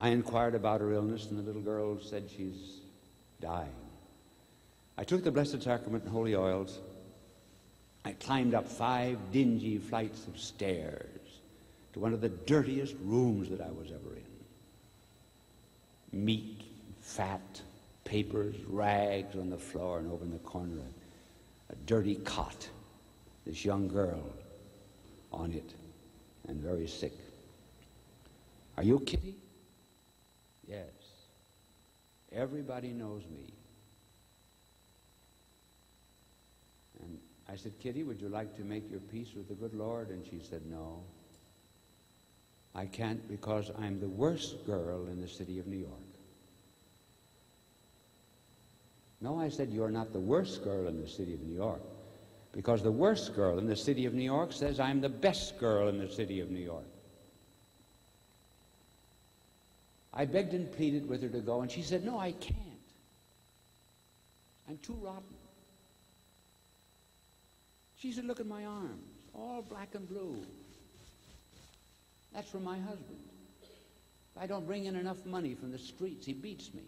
I inquired about her illness, and the little girl said she's dying. I took the Blessed Sacrament and holy oils. I climbed up 5 dingy flights of stairs to one of the dirtiest rooms that I was ever in. Meat, fat, papers, rags on the floor, and over in the corner a dirty cot. This young girl on it, and very sick. Are you Kitty? Yes. Everybody knows me. And I said, Kitty, would you like to make your peace with the good Lord? And she said, no. I can't, because I'm the worst girl in the city of New York. No, I said, you're not the worst girl in the city of New York, because the worst girl in the city of New York says I'm the best girl in the city of New York. I begged and pleaded with her to go, and she said, no, I can't. I'm too rotten. She said, look at my arms, all black and blue. That's from my husband. If I don't bring in enough money from the streets, he beats me.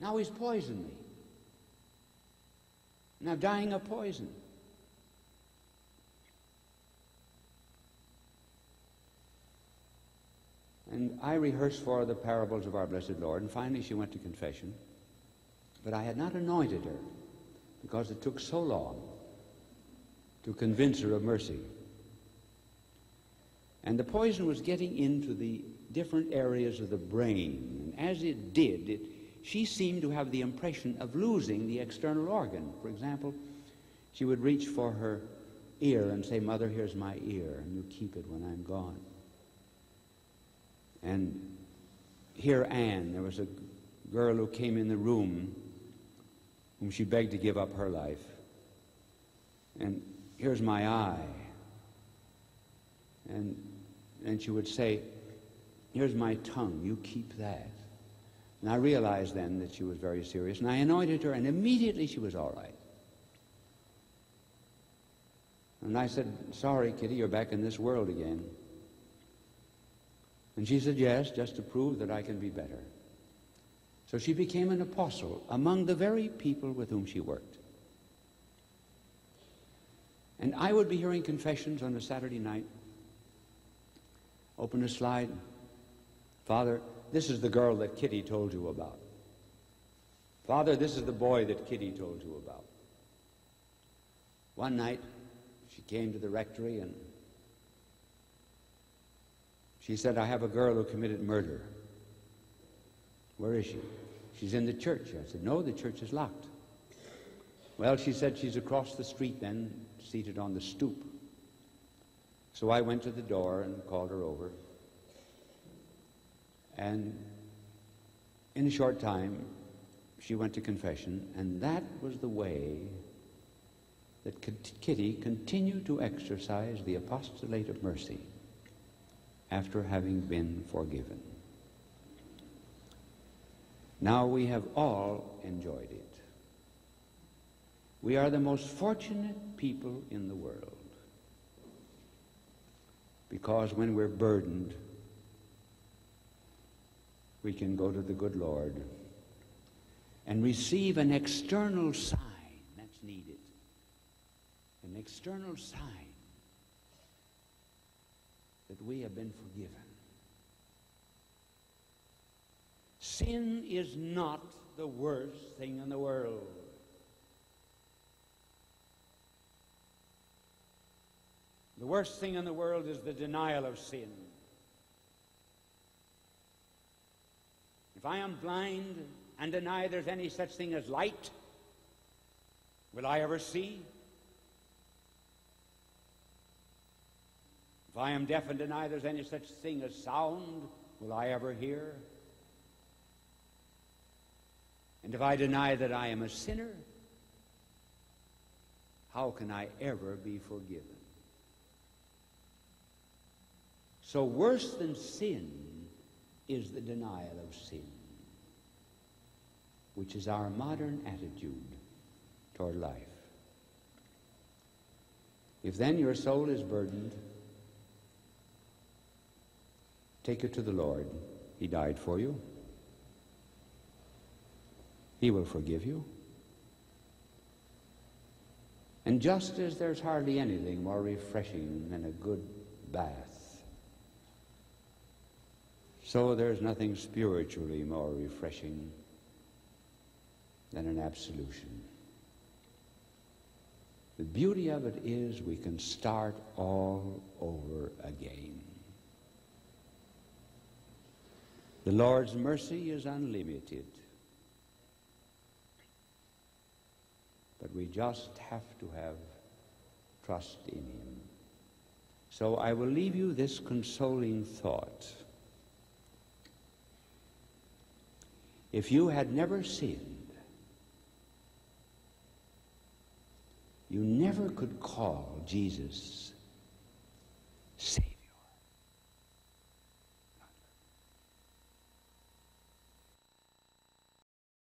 Now he's poisoned me. And I'm dying of poison. And I rehearsed for her the parables of our blessed Lord, and finally she went to confession. But I had not anointed her, because it took so long to convince her of mercy. And the poison was getting into the different areas of the brain. And as it did, she seemed to have the impression of losing the external organ. For example, she would reach for her ear and say, Mother, here's my ear, and you keep it when I'm gone. And here Anne, there was a girl who came in the room whom she begged to give up her life. And here's my eye. And she would say, here's my tongue, you keep that. And I realized then that she was very serious, and I anointed her, and immediately she was all right. And I said, sorry, Kitty, you're back in this world again. And she said, yes, just to prove that I can be better. So she became an apostle among the very people with whom she worked. And I would be hearing confessions on a Saturday night. Open a slide. Father, this is the girl that Kitty told you about. Father, this is the boy that Kitty told you about. One night, she came to the rectory and she said, I have a girl who committed murder. Where is she? She's in the church. I said, no, the church is locked. Well, she said she's across the street then, seated on the stoop. So I went to the door and called her over. And in a short time, she went to confession, and that was the way that Kitty continued to exercise the apostolate of mercy after having been forgiven. Now we have all enjoyed it. We are the most fortunate people in the world, because when we're burdened, we can go to the good Lord and receive an external sign that's needed. An external sign that we have been forgiven. Sin is not the worst thing in the world. The worst thing in the world is the denial of sin. If I am blind and deny there's any such thing as light, will I ever see? If I am deaf and deny there's any such thing as sound, will I ever hear? And if I deny that I am a sinner, how can I ever be forgiven? So worse than sin is the denial of sin, which is our modern attitude toward life. If then your soul is burdened, Take it to the Lord. He died for you. He will forgive you. And just as there's hardly anything more refreshing than a good bath, so there's nothing spiritually more refreshing than an absolution. The beauty of it is we can start all over again. The Lord's mercy is unlimited, but we just have to have trust in Him. So I will leave you this consoling thought. If you had never sinned, you never could call Jesus